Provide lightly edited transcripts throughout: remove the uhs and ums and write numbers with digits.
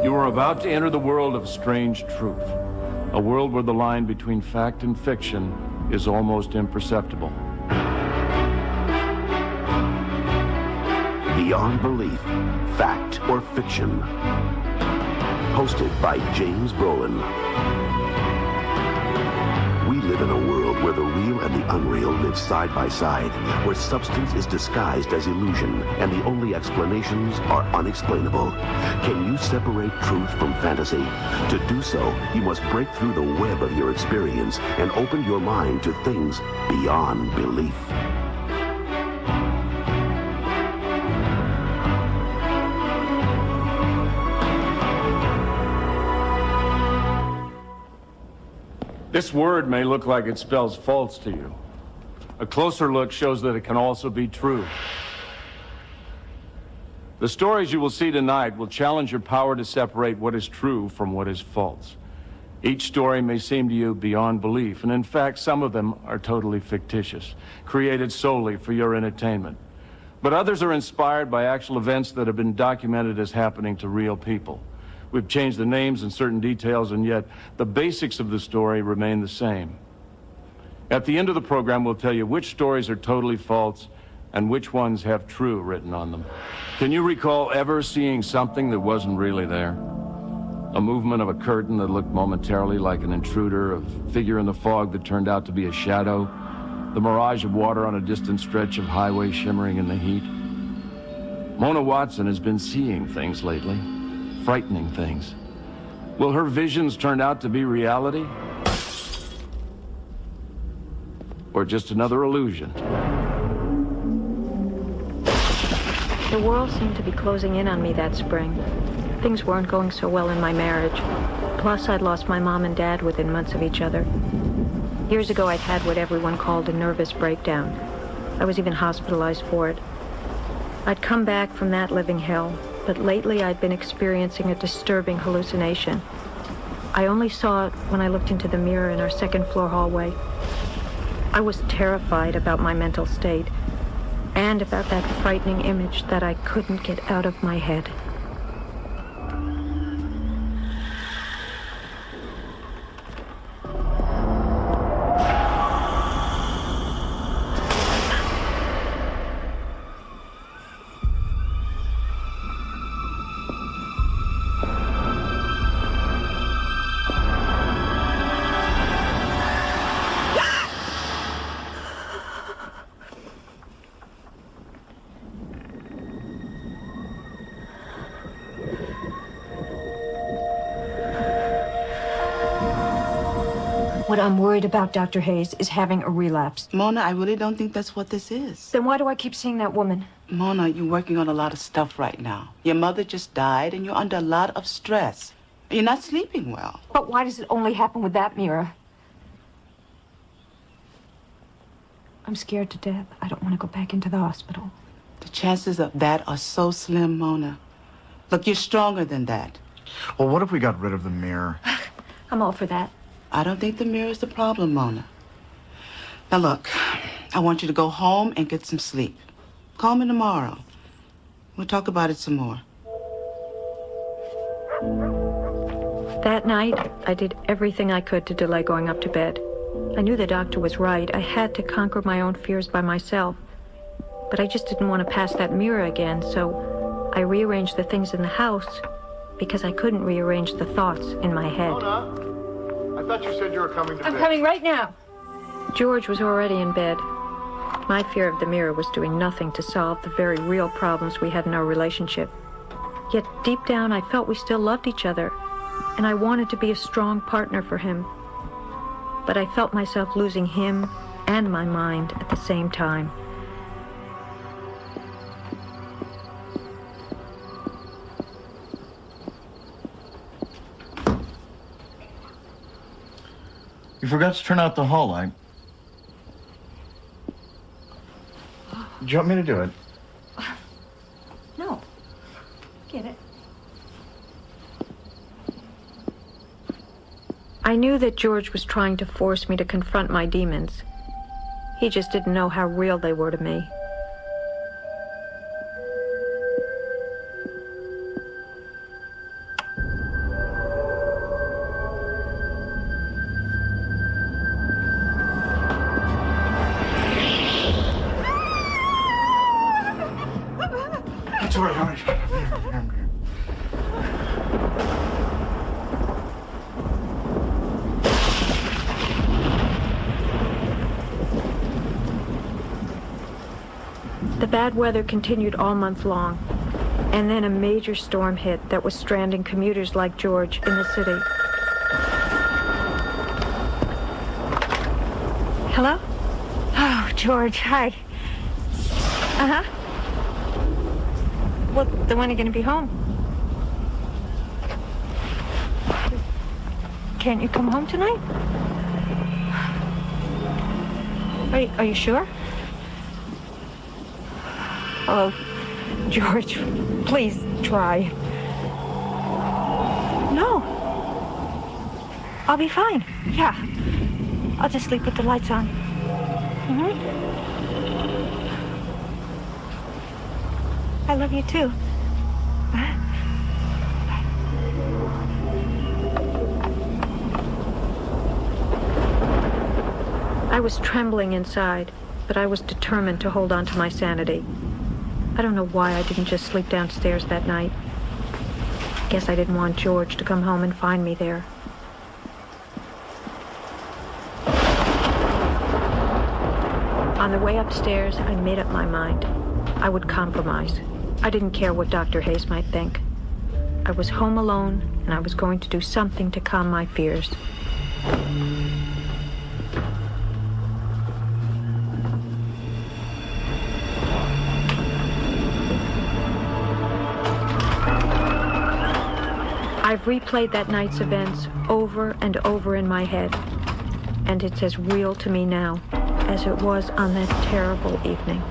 You are about to enter the world of strange truth, a world where the line between fact and fiction is almost imperceptible. Beyond Belief, Fact or Fiction. Hosted by James Brolin. We live in a world where the real and the unreal live side by side, where substance is disguised as illusion, and the only explanations are unexplainable. Can you separate truth from fantasy? To do so, you must break through the web of your experience and open your mind to things beyond belief. This word may look like it spells false to you. A closer look shows that it can also be true. The stories you will see tonight will challenge your power to separate what is true from what is false. Each story may seem to you beyond belief, and in fact, some of them are totally fictitious, created solely for your entertainment. But others are inspired by actual events that have been documented as happening to real people. We've changed the names and certain details, and yet the basics of the story remain the same. At the end of the program, we'll tell you which stories are totally false and which ones have true written on them. Can you recall ever seeing something that wasn't really there? A movement of a curtain that looked momentarily like an intruder, a figure in the fog that turned out to be a shadow, the mirage of water on a distant stretch of highway shimmering in the heat. Mona Watson has been seeing things lately. Frightening things. Will her visions turn out to be reality? Or just another illusion? The world seemed to be closing in on me that spring. Things weren't going so well in my marriage. Plus, I'd lost my mom and dad within months of each other. Years ago, I'd had what everyone called a nervous breakdown. I was even hospitalized for it. I'd come back from that living hell, but lately I'd been experiencing a disturbing hallucination. I only saw it when I looked into the mirror in our second-floor hallway. I was terrified about my mental state and about that frightening image that I couldn't get out of my head. What I'm worried about, Dr. Hayes, is having a relapse. Mona, I really don't think that's what this is. Then why do I keep seeing that woman? Mona, you're working on a lot of stuff right now. Your mother just died, and you're under a lot of stress. You're not sleeping well. But why does it only happen with that mirror? I'm scared to death. I don't want to go back into the hospital. The chances of that are so slim, Mona. Look, you're stronger than that. Well, what if we got rid of the mirror? I'm all for that. I don't think the mirror is the problem, Mona. Now, look, I want you to go home and get some sleep. Call me tomorrow. We'll talk about it some more. That night, I did everything I could to delay going up to bed. I knew the doctor was right. I had to conquer my own fears by myself. But I just didn't want to pass that mirror again, so I rearranged the things in the house because I couldn't rearrange the thoughts in my head. Mona, I thought you said you were coming to bed. I'm coming right now. George was already in bed. My fear of the mirror was doing nothing to solve the very real problems we had in our relationship. Yet deep down, I felt we still loved each other, and I wanted to be a strong partner for him. But I felt myself losing him and my mind at the same time. You forgot to turn out the hall light. Do you want me to do it? No. Get it. I knew that George was trying to force me to confront my demons. He just didn't know how real they were to me. It's all right, honey. Here. The bad weather continued all month long, and then a major storm hit that was stranding commuters like George in the city. Hello? Oh, George, hi. Uh-huh. Well, then when are you going to be home? Can't you come home tonight? Are you sure? Oh, George, please try. No. I'll be fine. Yeah. I'll just sleep with the lights on. I love you too. I was trembling inside, but I was determined to hold on to my sanity. I don't know why I didn't just sleep downstairs that night. Guess I didn't want George to come home and find me there. On the way upstairs, I made up my mind. I would compromise. I didn't care what Dr. Hayes might think. I was home alone, and I was going to do something to calm my fears. I've replayed that night's events over and over in my head, and it's as real to me now as it was on that terrible evening.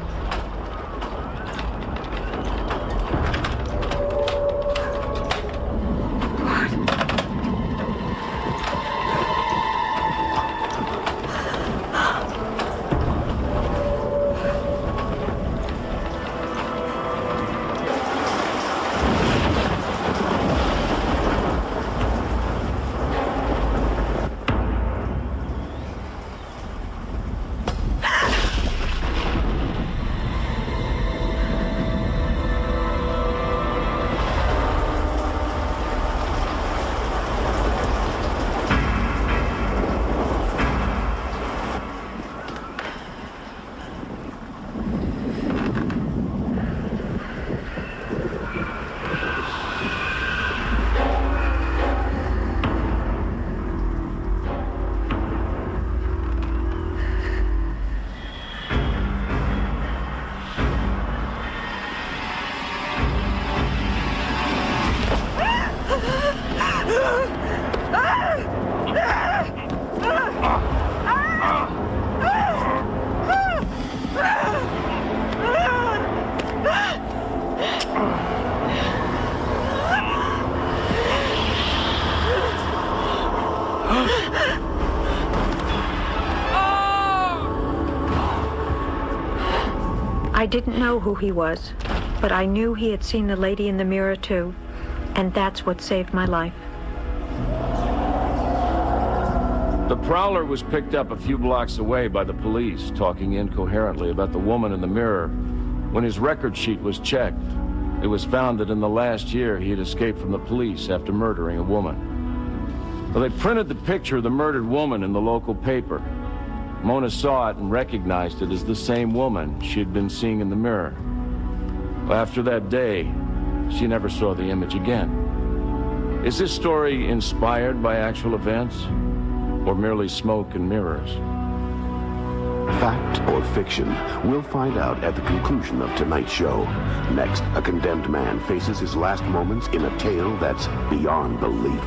I didn't know who he was, but I knew he had seen the lady in the mirror too, and that's what saved my life. The Prowler was picked up a few blocks away by the police, talking incoherently about the woman in the mirror. When his record sheet was checked, it was found that in the last year he had escaped from the police after murdering a woman. Well, they printed the picture of the murdered woman in the local paper. Mona saw it and recognized it as the same woman she had been seeing in the mirror. Well, after that day, she never saw the image again. Is this story inspired by actual events, or merely smoke and mirrors? Fact or fiction? We'll find out at the conclusion of tonight's show. Next, a condemned man faces his last moments in a tale that's beyond belief.